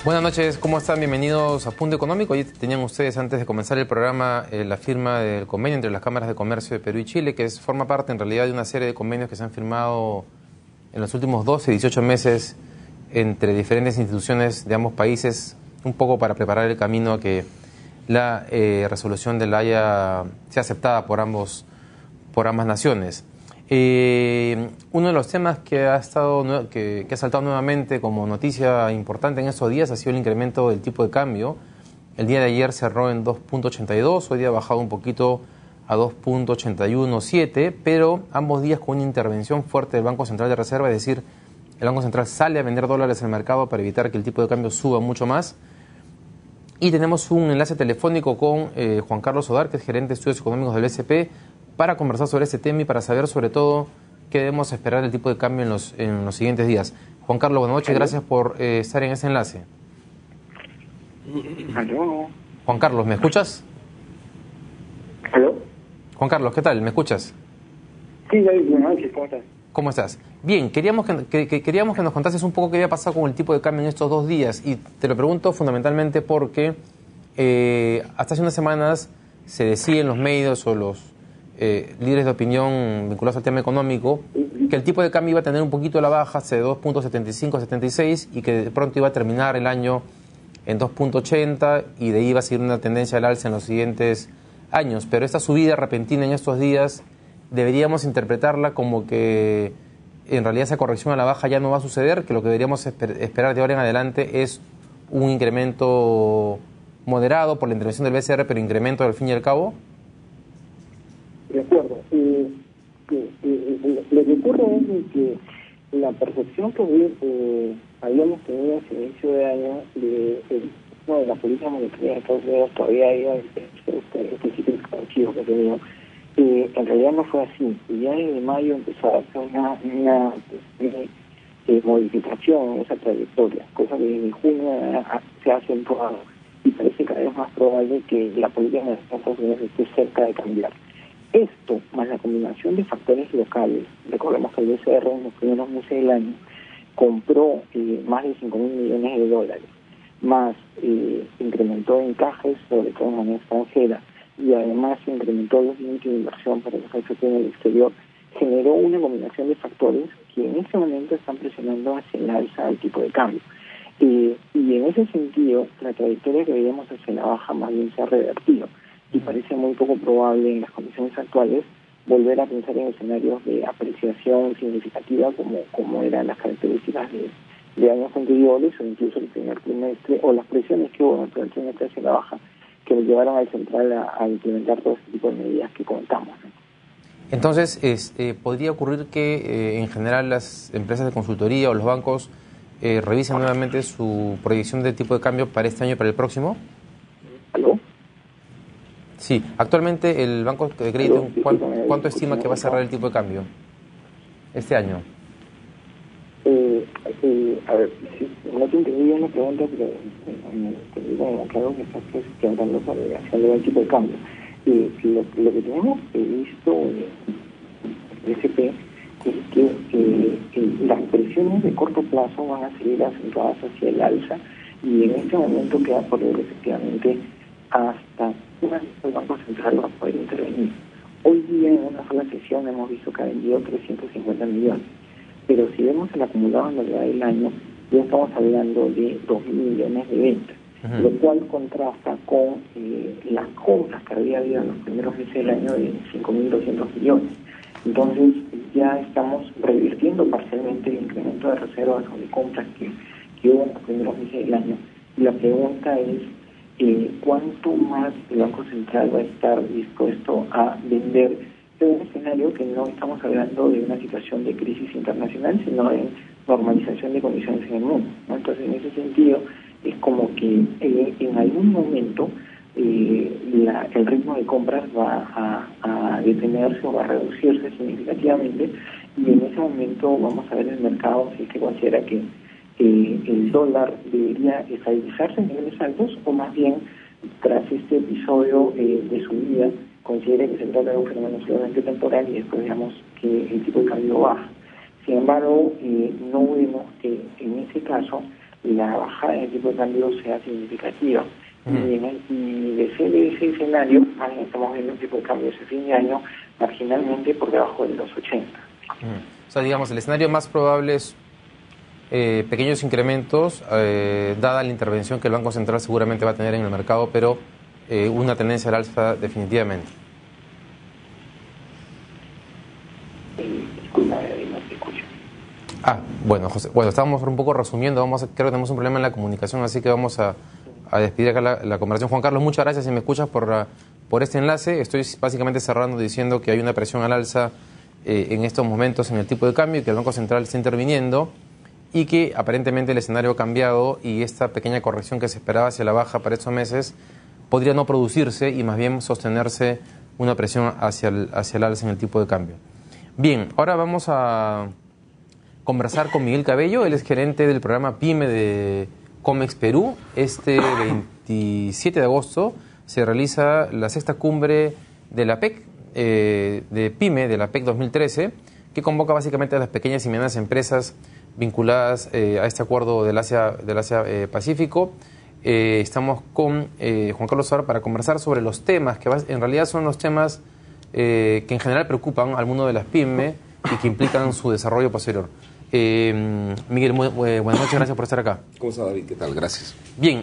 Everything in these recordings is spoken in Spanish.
Buenas noches, ¿cómo están? Bienvenidos a Punto Económico. Hoy tenían ustedes, antes de comenzar el programa, la firma del convenio entre las cámaras de comercio de Perú y Chile, que forma parte en realidad de una serie de convenios que se han firmado en los últimos 12, 18 meses entre diferentes instituciones de ambos países, un poco para preparar el camino a que la resolución de la Haya sea aceptada por ambas naciones. Uno de los temas que ha saltado nuevamente como noticia importante en estos días ha sido el incremento del tipo de cambio. El día de ayer cerró en 2.82, hoy día ha bajado un poquito a 2.817, pero ambos días con una intervención fuerte del Banco Central de Reserva, es decir, el Banco Central sale a vender dólares en el mercado para evitar que el tipo de cambio suba mucho más. Y tenemos un enlace telefónico con Juan Carlos Sodar, que es gerente de estudios económicos del BCP, para conversar sobre este tema y para saber sobre todo qué debemos esperar del tipo de cambio en los siguientes días. Juan Carlos, buenas noches, gracias por estar en ese enlace. ¿Aló? Juan Carlos, ¿me escuchas? ¿Aló? Juan Carlos, ¿qué tal? ¿Me escuchas? Sí, David, buenas noches, ¿cómo estás? ¿Cómo estás? Bien, queríamos que nos contases un poco qué había pasado con el tipo de cambio en estos 2 días, y te lo pregunto fundamentalmente porque hasta hace unas semanas se decía en los medios o los líderes de opinión vinculados al tema económico que el tipo de cambio iba a tener un poquito la baja, de 2.75 a 76, y que de pronto iba a terminar el año en 2.80 y de ahí iba a seguir una tendencia al alza en los siguientes años. Pero esta subida repentina en estos días deberíamos interpretarla como que en realidad esa corrección a la baja ya no va a suceder, que lo que deberíamos esperar de ahora en adelante es un incremento moderado por la intervención del BCR, pero incremento al fin y al cabo. De acuerdo. Lo que ocurre es que la percepción que habíamos tenido hacia el inicio de año de la política monetaria de Estados Unidos todavía había este ciclo expansivo que ha tenido. En realidad no fue así. Ya desde mayo empezó a hacer una modificación en esa trayectoria, cosa que desde junio se ha acentuado y parece cada vez más probable que la política monetaria de Estados Unidos esté cerca de cambiar. Esto, más la combinación de factores locales, recordemos que el BCR en los primeros meses del año compró más de 5.000 millones de dólares, más incrementó encajes, sobre todo en moneda extranjera, y además incrementó los límites de inversión para los FP en el exterior, generó una combinación de factores que en este momento están presionando hacia el alza del tipo de cambio. Y en ese sentido, la trayectoria que veíamos hacia la baja más bien se ha revertido, y parece muy poco probable en las condiciones actuales volver a pensar en escenarios de apreciación significativa como eran las características de años anteriores, o incluso el primer trimestre, o las presiones que hubo dentro del trimestre hacia la baja, que nos llevaron al central a implementar todo este tipo de medidas que comentamos, ¿no? Entonces, ¿podría ocurrir que en general las empresas de consultoría o los bancos revisen nuevamente su proyección de tipo de cambio para este año y para el próximo? ¿Aló? Sí, actualmente el Banco de Crédito, ¿cuánto estima que va a cerrar el tipo de cambio este año? A ver, sí, no te entendí bien la pregunta, pero bueno, claro que estás preguntando sobre la acción del tipo de cambio. Lo que tenemos visto en el SP es que las presiones de corto plazo van a seguir acentuadas hacia el alza, y en este momento queda por ver efectivamente hasta el Banco Central va a poder intervenir. Hoy día en una sola sesión hemos visto que ha vendido 350 millones, pero si vemos el acumulado en lo que va del año, ya estamos hablando de 2.000 millones de ventas, lo cual contrasta con las compras que había habido en los primeros meses del año de 5.200 millones. Entonces ya estamos revirtiendo parcialmente el incremento de reservas o de compras que hubo en los primeros meses del año. Y la pregunta es, ¿cuánto más el Banco Central va a estar dispuesto a vender en un escenario que no estamos hablando de una situación de crisis internacional, sino de normalización de condiciones en el mundo, ¿no? Entonces, en ese sentido, es como que en algún momento el ritmo de compras va a detenerse o va a reducirse significativamente, y en ese momento vamos a ver el mercado si es que considera que el dólar debería estabilizarse en niveles altos, o más bien tras este episodio de subida considere que se trata de un fenómeno solamente temporal y después veamos que el tipo de cambio baja. Sin embargo, no vemos que en ese caso la bajada en el tipo de cambio sea significativa. Y de ser ese escenario, estamos viendo el tipo de cambio ese fin de año marginalmente por debajo de los 80. O sea, digamos, el escenario más probable es pequeños incrementos, dada la intervención que el Banco Central seguramente va a tener en el mercado, pero una tendencia al alza definitivamente. Disculpa, no te escucho. Bueno, José, bueno, estábamos un poco resumiendo, creo que tenemos un problema en la comunicación, así que vamos a despedir acá la conversación. Juan Carlos, muchas gracias si me escuchas por este enlace. Estoy básicamente cerrando diciendo que hay una presión al alza en estos momentos en el tipo de cambio y que el Banco Central está interviniendo y que aparentemente el escenario ha cambiado y esta pequeña corrección que se esperaba hacia la baja para estos meses podría no producirse y más bien sostenerse una presión hacia el alza en el tipo de cambio. Bien, ahora vamos a conversar con Miguel Cabello. Él es gerente del programa PYME de COMEX Perú. Este 27 de agosto se realiza la sexta cumbre de la PEC, de PYME, de la PEC 2013, que convoca básicamente a las pequeñas y medianas empresas vinculadas a este acuerdo del Asia Pacífico. Estamos con Juan Carlos Suárez para conversar sobre los temas que en realidad son los temas que en general preocupan al mundo de las PYME y que implican su desarrollo posterior. Miguel, buenas noches, gracias por estar acá. ¿Cómo está, David? ¿Qué tal? Gracias. Bien,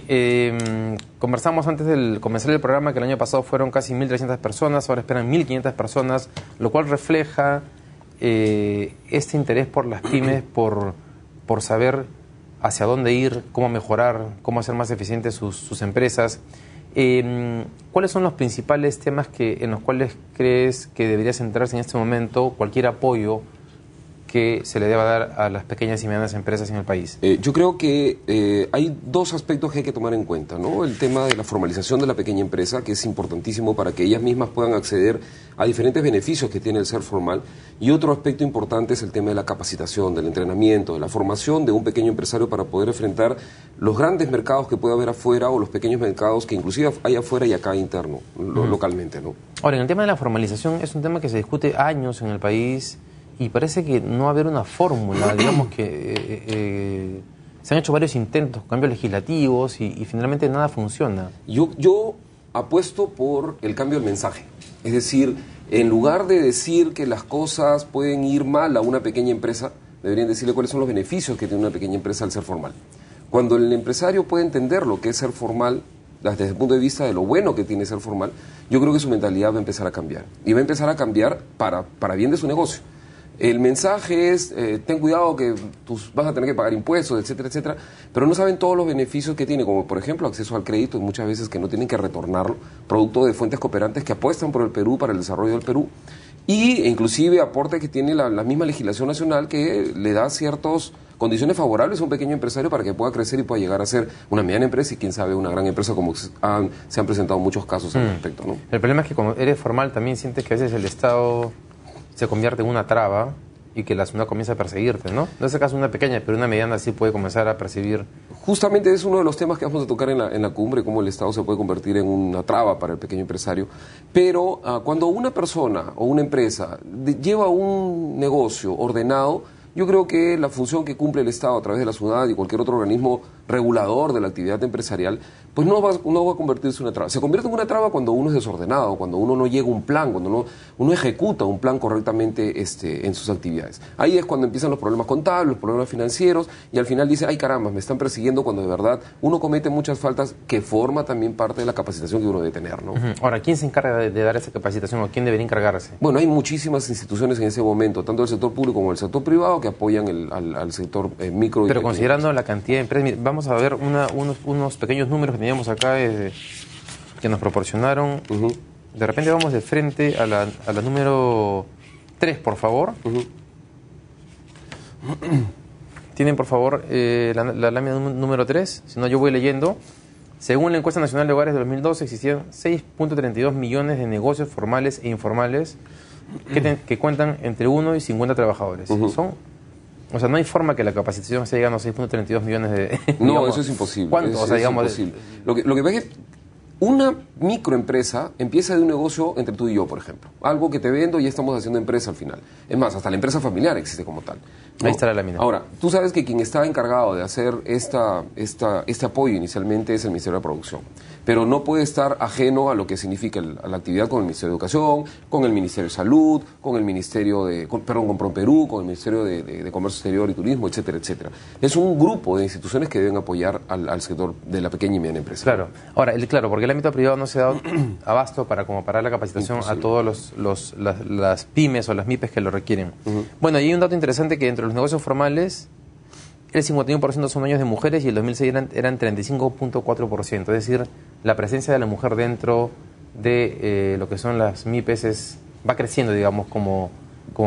conversamos antes de comenzar el programa que el año pasado fueron casi 1.300 personas, ahora esperan 1.500 personas, lo cual refleja este interés por las pymes, por saber hacia dónde ir, cómo mejorar, cómo hacer más eficientes sus empresas. ¿Cuáles son los principales temas en los cuales crees que debería centrarse en este momento cualquier apoyo que se le deba dar a las pequeñas y medianas empresas en el país? Yo creo que hay dos aspectos que hay que tomar en cuenta, ¿no? El tema de la formalización de la pequeña empresa, que es importantísimo para que ellas mismas puedan acceder a diferentes beneficios que tiene el ser formal, y otro aspecto importante es el tema de la capacitación, del entrenamiento, de la formación de un pequeño empresario para poder enfrentar los grandes mercados que puede haber afuera o los pequeños mercados que inclusive hay afuera y acá interno, localmente, ¿no? Ahora, en el tema de la formalización es un tema que se discute años en el país. Y parece que no va a haber una fórmula, digamos que se han hecho varios intentos, cambios legislativos y finalmente nada funciona. Yo apuesto por el cambio del mensaje. Es decir, en lugar de decir que las cosas pueden ir mal a una pequeña empresa, deberían decirle cuáles son los beneficios que tiene una pequeña empresa al ser formal. Cuando el empresario puede entender lo que es ser formal, desde el punto de vista de lo bueno que tiene ser formal, yo creo que su mentalidad va a empezar a cambiar. Y va a empezar a cambiar para bien de su negocio. El mensaje es, ten cuidado que vas a tener que pagar impuestos, etcétera, etcétera, pero no saben todos los beneficios que tiene, como por ejemplo acceso al crédito, muchas veces que no tienen que retornarlo, producto de fuentes cooperantes que apuestan por el Perú, para el desarrollo del Perú, y inclusive aporte que tiene la misma legislación nacional que le da ciertas condiciones favorables a un pequeño empresario para que pueda crecer y pueda llegar a ser una mediana empresa y quién sabe una gran empresa, como se han presentado muchos casos al respecto, ¿no? El problema es que cuando eres formal también sientes que a veces el Estado se convierte en una traba y que la ciudad comienza a perseguirte, ¿no? En ese caso una pequeña, pero una mediana sí puede comenzar a percibir. Justamente es uno de los temas que vamos a tocar en la cumbre, cómo el Estado se puede convertir en una traba para el pequeño empresario. Pero cuando una persona o una empresa lleva un negocio ordenado, yo creo que la función que cumple el Estado a través de la ciudad y cualquier otro organismo regulador de la actividad empresarial, pues no va a convertirse en una traba. Se convierte en una traba cuando uno es desordenado, cuando uno no llega a un plan, cuando uno ejecuta un plan correctamente en sus actividades. Ahí es cuando empiezan los problemas contables, los problemas financieros, y al final dice, ay caramba, me están persiguiendo, cuando de verdad uno comete muchas faltas que forma también parte de la capacitación que uno debe tener, ¿no? Ahora, ¿quién se encarga de dar esa capacitación o quién debería encargarse? Bueno, hay muchísimas instituciones en ese momento, tanto del sector público como del sector privado, que apoyan al sector micro. Pero considerando la cantidad de empresas, vamos a ver unos pequeños números que teníamos acá que nos proporcionaron. De repente vamos de frente a la número 3, por favor. Tienen, por favor, la lámina número 3, si no yo voy leyendo. Según la encuesta nacional de hogares de 2012, existían 6.32 millones de negocios formales e informales que cuentan entre 1 y 50 trabajadores. O sea, no hay forma que la capacitación esté llegando a 6.32 millones de... No, digamos, eso es imposible. ¿Cuánto? Es imposible. Lo que pasa es que Una microempresa empieza de un negocio entre tú y yo, por ejemplo. Algo que te vendo y ya estamos haciendo empresa al final. Es más, hasta la empresa familiar existe como tal, ¿no? Ahí está la lámina. Ahora, tú sabes que quien está encargado de hacer este apoyo inicialmente es el Ministerio de Producción. Pero no puede estar ajeno a lo que significa a la actividad con el Ministerio de Educación, con el Ministerio de Salud, con el Ministerio con ProPerú, con el Ministerio de Comercio Exterior y Turismo, etcétera, etcétera. Es un grupo de instituciones que deben apoyar al sector de la pequeña y mediana empresa. Claro. Ahora, claro, porque el ámbito privado no se da abasto para la capacitación a todos las pymes o las MIPES que lo requieren. Bueno, y hay un dato interesante que entre los negocios formales el 51% son dueños de mujeres y el 2006 eran 35.4%. Es decir, la presencia de la mujer dentro de lo que son las MIPES va creciendo, digamos, como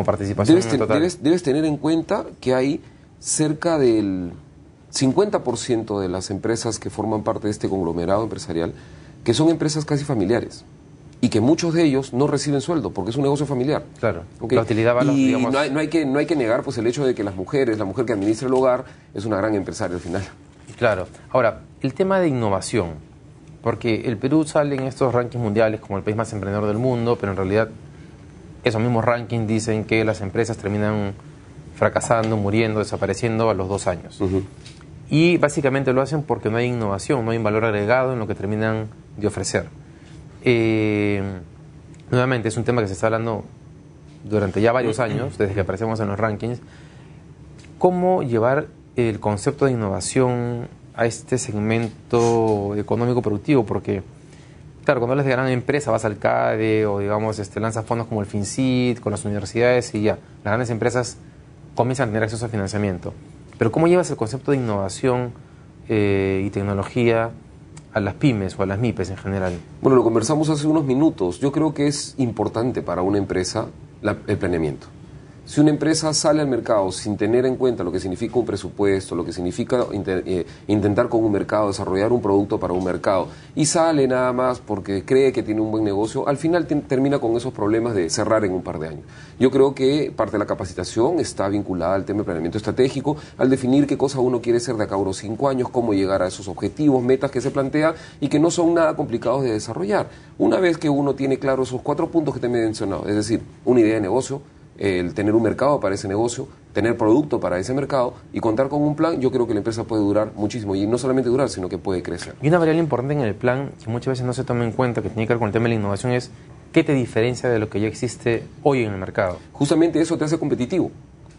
participación total. Debes tener en cuenta que hay cerca del 50% de las empresas que forman parte de este conglomerado empresarial que son empresas casi familiares y que muchos de ellos no reciben sueldo porque es un negocio familiar. Claro. ¿Okay? La utilidad va, y digamos... no hay que negar pues el hecho de que la mujer que administra el hogar es una gran empresaria al final. Claro. Ahora, el tema de innovación, porque el Perú sale en estos rankings mundiales como el país más emprendedor del mundo, pero en realidad esos mismos rankings dicen que las empresas terminan fracasando, muriendo, desapareciendo a los 2 años. Y básicamente lo hacen porque no hay innovación, no hay un valor agregado en lo que terminan de ofrecer. Nuevamente, es un tema que se está hablando durante ya varios años, desde que aparecemos en los rankings. ¿Cómo llevar el concepto de innovación a este segmento económico productivo? Porque, claro, cuando hablas de gran empresa, vas al CADE o, digamos, lanzas fondos como el FinCit, con las universidades y ya, las grandes empresas comienzan a tener acceso a financiamiento. Pero ¿cómo llevas el concepto de innovación y tecnología a las pymes o a las MIPES en general? Bueno, lo conversamos hace unos minutos. Yo creo que es importante para una empresa el planeamiento. Si una empresa sale al mercado sin tener en cuenta lo que significa un presupuesto, lo que significa intentar con un mercado, desarrollar un producto para un mercado, y sale nada más porque cree que tiene un buen negocio, al final termina con esos problemas de cerrar en un par de años. Yo creo que parte de la capacitación está vinculada al tema de planeamiento estratégico, al definir qué cosa uno quiere ser de acá a unos 5 años, cómo llegar a esos objetivos, metas que se plantea y que no son nada complicados de desarrollar. Una vez que uno tiene claro esos 4 puntos que te he mencionado, es decir, una idea de negocio, el tener un mercado para ese negocio, tener producto para ese mercado y contar con un plan, yo creo que la empresa puede durar muchísimo y no solamente durar, sino que puede crecer. Y una variable importante en el plan que muchas veces no se toma en cuenta, que tiene que ver con el tema de la innovación, es ¿qué te diferencia de lo que ya existe hoy en el mercado? Justamente eso te hace competitivo,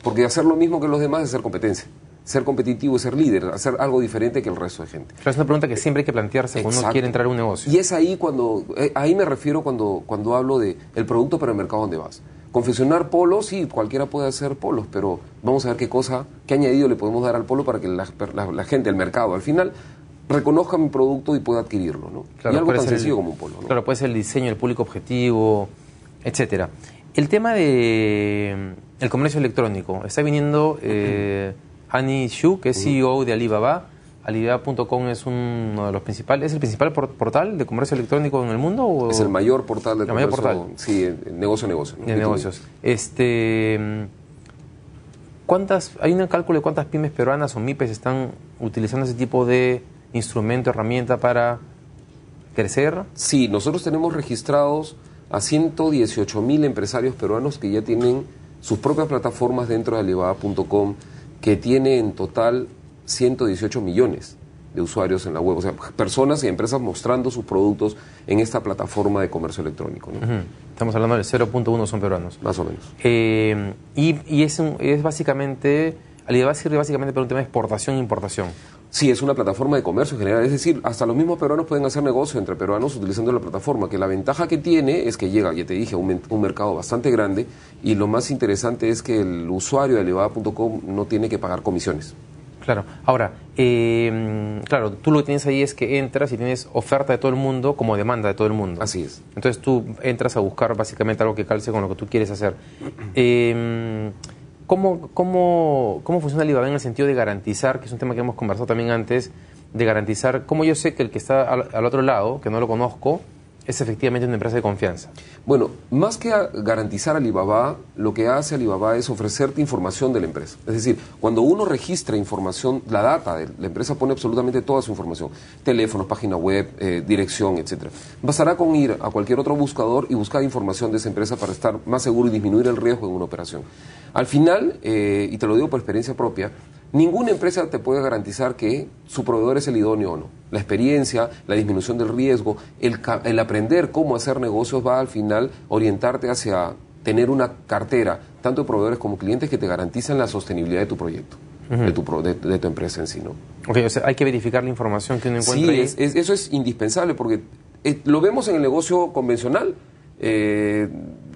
porque hacer lo mismo que los demás es ser competencia. Ser competitivo es ser líder, hacer algo diferente que el resto de gente. Pero es una pregunta que siempre hay que plantearse cuando uno quiere entrar a un negocio. Y es ahí ahí me refiero cuando hablo de el producto para el mercado donde vas. Confeccionar polos, sí, cualquiera puede hacer polos, pero vamos a ver qué añadido le podemos dar al polo para que la gente, el mercado, al final, reconozca mi producto y pueda adquirirlo, ¿no? Claro, y algo tan sencillo como un polo, ¿no? Claro, puede ser el diseño, el público objetivo, etcétera. El tema de el comercio electrónico. Está viniendo Annie Xu, que es CEO de Alibaba. Alibaba.com es uno de los principales. ¿Es el principal portal de comercio electrónico en el mundo? ¿O? Es el mayor portal de comercio. Mayor portal. Sí, negocio. ¿No? De negocios. Hay un cálculo de cuántas pymes peruanas o MIPES están utilizando ese tipo de instrumento, herramienta para crecer. Sí, nosotros tenemos registrados a 118.000 empresarios peruanos que ya tienen sus propias plataformas dentro de Alibaba.com, que tiene en total 118 millones de usuarios en la web, o sea, personas y empresas mostrando sus productos en esta plataforma de comercio electrónico, ¿no? Estamos hablando del 0.1 son peruanos. Más o menos. Y es básicamente, Alibaba sirve básicamente para un tema de exportación e importación. Sí, es una plataforma de comercio en general, es decir, hasta los mismos peruanos pueden hacer negocio entre peruanos utilizando la plataforma, que la ventaja que tiene es que llega, ya te dije, a un mercado bastante grande, y lo más interesante es que el usuario de Alibaba.com no tiene que pagar comisiones. Claro. Ahora, claro, tú lo que tienes ahí es que entras y tienes oferta de todo el mundo como demanda de todo el mundo. Así es. Entonces tú entras a buscar básicamente algo que calce con lo que tú quieres hacer. ¿Cómo funciona Alibaba en el sentido de garantizar, que es un tema que hemos conversado también antes, de garantizar cómo yo sé que el que está al otro lado, que no lo conozco, es efectivamente una empresa de confianza? Bueno, más que garantizar Alibaba, lo que hace Alibaba es ofrecerte información de la empresa. Es decir, cuando uno registra información, la data de la empresa pone absolutamente toda su información, teléfonos, página web, dirección, etcétera. Bastará con ir a cualquier otro buscador y buscar información de esa empresa para estar más seguro y disminuir el riesgo en una operación. Al final, y te lo digo por experiencia propia, ninguna empresa te puede garantizar que su proveedor es el idóneo o no. La experiencia, la disminución del riesgo, el aprender cómo hacer negocios va al final orientarte hacia tener una cartera, tanto de proveedores como clientes, que te garantizan la sostenibilidad de tu proyecto, de tu empresa en sí, ¿no? Ok, o sea, hay que verificar la información que uno encuentra ahí. Sí, eso es indispensable porque lo vemos en el negocio convencional.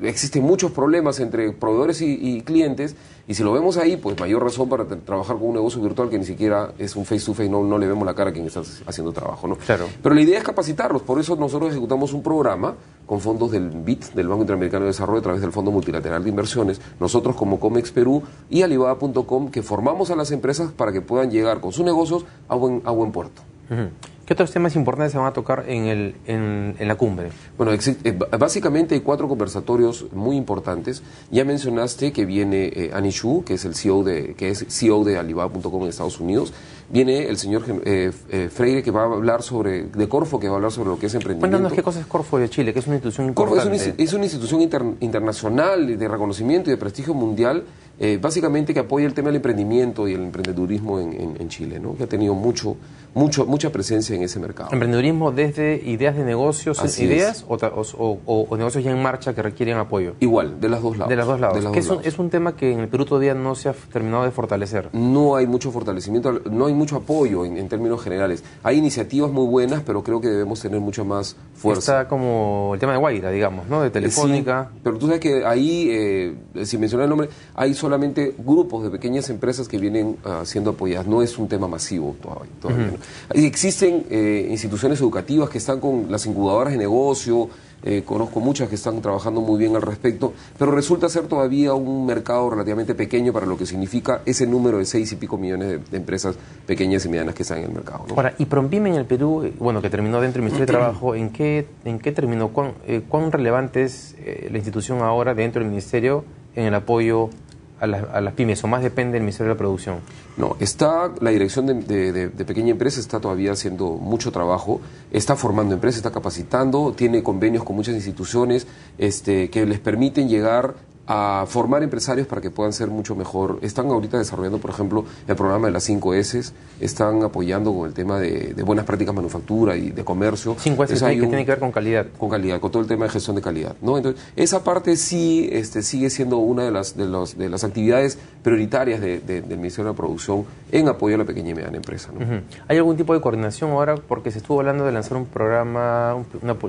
Existen muchos problemas entre proveedores y clientes, y si lo vemos ahí, pues mayor razón para trabajar con un negocio virtual que ni siquiera es un face to face, no le vemos la cara a quien está haciendo trabajo, ¿no? Claro. Pero la idea es capacitarlos, por eso nosotros ejecutamos un programa con fondos del BID, del Banco Interamericano de Desarrollo, a través del Fondo Multilateral de Inversiones, nosotros como Comex Perú y Alibaba.com, que formamos a las empresas para que puedan llegar con sus negocios a buen puerto. ¿Qué otros temas importantes se van a tocar en la cumbre? Bueno, básicamente hay 4 conversatorios muy importantes. Ya mencionaste que viene Annie Xu, que es el CEO de Alibaba.com en Estados Unidos. Viene el señor Freire, que va a hablar de Corfo, que va a hablar sobre lo que es emprendimiento. Cuéntanos qué cosa es Corfo de Chile, que es una institución Corfo importante. es una institución internacional de reconocimiento y de prestigio mundial, básicamente que apoya el tema del emprendimiento y el emprendedurismo en Chile, ¿no? Que ha tenido mucha presencia en ese mercado. Emprendedurismo desde ideas de negocios, Así ideas o negocios ya en marcha que requieren apoyo. Igual, de los dos lados. De los dos lados. De los Que dos lados. es un tema que en el Perú todavía no se ha terminado de fortalecer. No hay mucho fortalecimiento, no hay mucho apoyo en términos generales. Hay iniciativas muy buenas, pero creo que debemos tener mucha más fuerza. Está como el tema de Guaira, digamos, ¿no? De Telefónica. Sí, pero tú sabes que ahí, sin mencionar el nombre, hay solamente grupos de pequeñas empresas que vienen siendo apoyadas. No es un tema masivo todavía. ¿No? Existen instituciones educativas que están con las incubadoras de negocio. Conozco muchas que están trabajando muy bien al respecto, pero resulta ser todavía un mercado relativamente pequeño para lo que significa ese número de 6 y pico millones de empresas pequeñas y medianas que están en el mercado, ¿no? Ahora, y Prompyme en el Perú, bueno, que terminó dentro del Ministerio de Trabajo, ¿en qué terminó? ¿Cuán relevante es la institución ahora dentro del Ministerio en el apoyo a las pymes, o más depende del Ministerio de la Producción? No, la dirección de pequeña empresa está todavía haciendo mucho trabajo, está formando empresas, está capacitando, tiene convenios con muchas instituciones que les permiten llegar a formar empresarios para que puedan ser mucho mejor. Están ahorita desarrollando, por ejemplo, el programa de las 5 S, están apoyando con el tema de buenas prácticas manufactura y de comercio. 5 S que tiene que ver con calidad. Con calidad, con todo el tema de gestión de calidad, ¿no? Entonces, esa parte sí sigue siendo una de las actividades prioritarias del Ministerio de la Producción en apoyo a la pequeña y mediana empresa, ¿no? ¿Hay algún tipo de coordinación ahora? Porque se estuvo hablando de lanzar un programa, un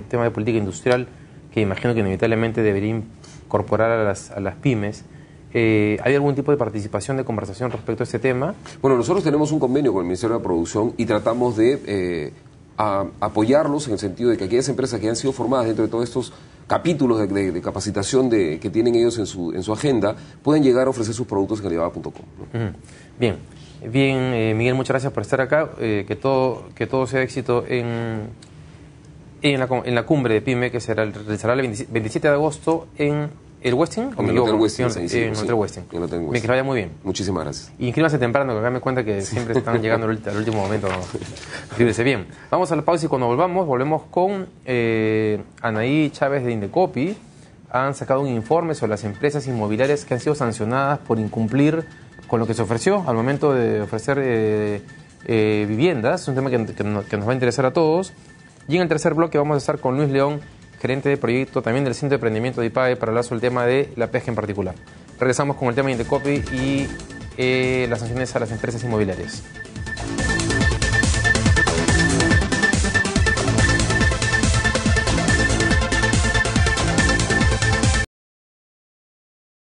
tema de política industrial que imagino que inevitablemente debería incorporar a las pymes. ¿Hay algún tipo de participación, de conversación respecto a este tema? Bueno, nosotros tenemos un convenio con el Ministerio de la Producción y tratamos de apoyarlos en el sentido de que aquellas empresas que han sido formadas dentro de todos estos capítulos de capacitación que tienen ellos en su agenda, pueden llegar a ofrecer sus productos en Alibaba.com, ¿no? Bien, Miguel, muchas gracias por estar acá. Que todo sea éxito en la cumbre de PYME, que se realizará el 27 de agosto en el Westin. En el Hotel Westin. En el Hotel Westin. Bien, que vaya muy bien. Muchísimas gracias. Y inscríbanse temprano, que acá me cuenta que siempre están llegando al último momento. Inscríbese bien. Vamos a la pausa y cuando volvemos con Anaí Chávez de Indecopi. Han sacado un informe sobre las empresas inmobiliarias que han sido sancionadas por incumplir con lo que se ofreció al momento de ofrecer viviendas. Es un tema que nos va a interesar a todos. Y en el tercer bloque vamos a estar con Luis León, gerente de proyecto también del Centro de Emprendimiento de IPAE, para hablar sobre el tema de la pesca en particular. Regresamos con el tema de Indecopi y las sanciones a las empresas inmobiliarias.